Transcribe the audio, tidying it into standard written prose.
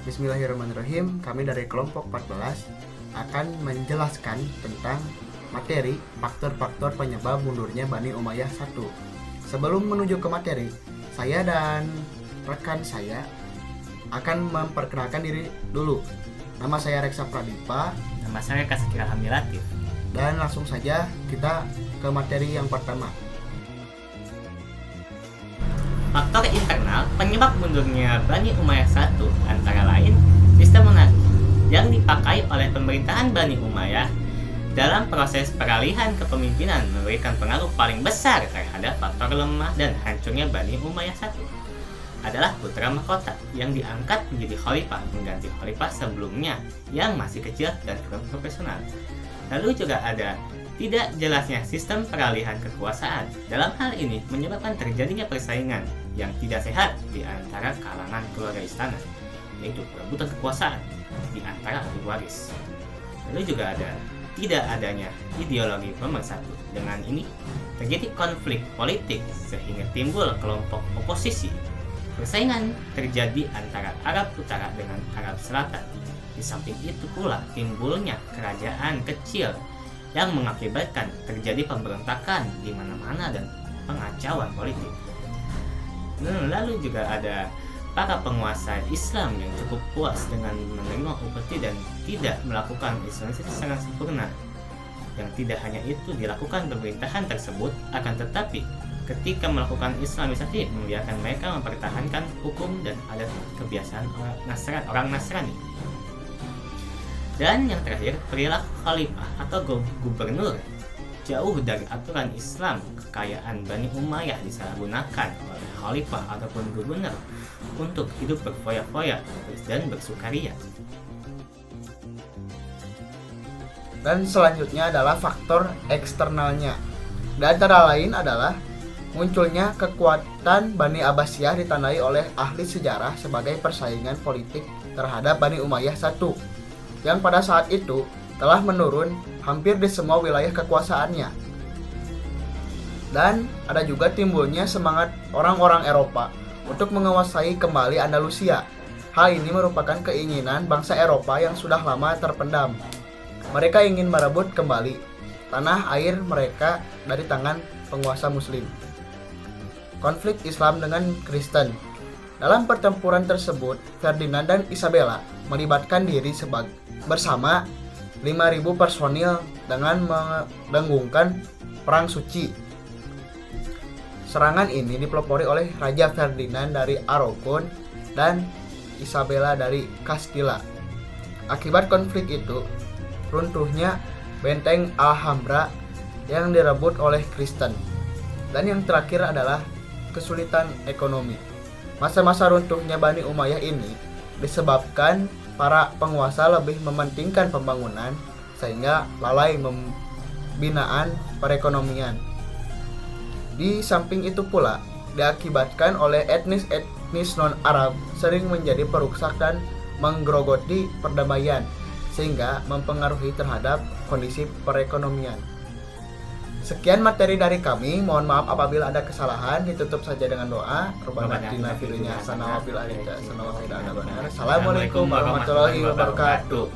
Bismillahirrahmanirrahim. Kami dari kelompok 14 akan menjelaskan tentang materi faktor-faktor penyebab mundurnya Bani Umayyah I. Sebelum menuju ke materi, saya dan rekan saya akan memperkenalkan diri dulu. Nama saya Reksa Pradipa. Nama saya Kasakira Hamilatif. Dan langsung saja kita ke materi yang pertama. Faktor internal penyebab mundurnya Bani Umayyah I antara lain sistem monarki yang dipakai oleh pemerintahan Bani Umayyah dalam proses peralihan kepemimpinan memberikan pengaruh paling besar terhadap faktor lemah dan hancurnya Bani Umayyah I adalah putra mahkota yang diangkat menjadi khalifah mengganti khalifah sebelumnya yang masih kecil dan kurang profesional. Lalu juga ada tidak jelasnya sistem peralihan kekuasaan. Dalam hal ini menyebabkan terjadinya persaingan yang tidak sehat di antara kalangan keluarga istana, yaitu perebutan kekuasaan di antara ahli waris. Lalu juga ada tidak adanya ideologi pemersatu. Dengan ini terjadi konflik politik sehingga timbul kelompok oposisi. Persaingan terjadi antara Arab Utara dengan Arab Selatan. Di samping itu pula timbulnya kerajaan kecil yang mengakibatkan terjadi pemberontakan di mana-mana dan pengacauan politik. Lalu juga ada para penguasa Islam yang cukup puas dengan menerima upeti dan tidak melakukan Islamisasi secara sempurna. Yang tidak hanya itu dilakukan pemerintahan tersebut, akan tetapi ketika melakukan Islamisasi membiarkan mereka mempertahankan hukum dan adat kebiasaan orang Nasrani. Dan yang terakhir, perilaku khalifah atau gubernur jauh dari aturan Islam. Kekayaan Bani Umayyah disalahgunakan oleh khalifah ataupun gubernur untuk hidup berfoya-foya dan bersukaria. Dan selanjutnya adalah faktor eksternalnya. Dan antara lain adalah munculnya kekuatan Bani Abbasiyah ditandai oleh ahli sejarah sebagai persaingan politik terhadap Bani Umayyah I, yang pada saat itu telah menurun hampir di semua wilayah kekuasaannya. Dan ada juga timbulnya semangat orang-orang Eropa untuk menguasai kembali Andalusia. Hal ini merupakan keinginan bangsa Eropa yang sudah lama terpendam. Mereka ingin merebut kembali tanah air mereka dari tangan penguasa muslim. Konflik Islam dengan Kristen. Dalam pertempuran tersebut, Ferdinand dan Isabella melibatkan diri bersama 5.000 personil dengan mendenggungkan perang suci. Serangan ini dipelopori oleh Raja Ferdinand dari Aragon dan Isabella dari Castilla. Akibat konflik itu, runtuhnya benteng Alhambra yang direbut oleh Kristen. Dan yang terakhir adalah kesulitan ekonomi. Masa-masa runtuhnya Bani Umayyah ini disebabkan para penguasa lebih mementingkan pembangunan sehingga lalai pembinaan perekonomian. Di samping itu pula diakibatkan oleh etnis non-Arab sering menjadi perusak dan menggerogoti perdamaian sehingga mempengaruhi terhadap kondisi perekonomian. Sekian materi dari kami, mohon maaf apabila ada kesalahan, ditutup saja dengan doa. Assalamualaikum warahmatullahi wabarakatuh.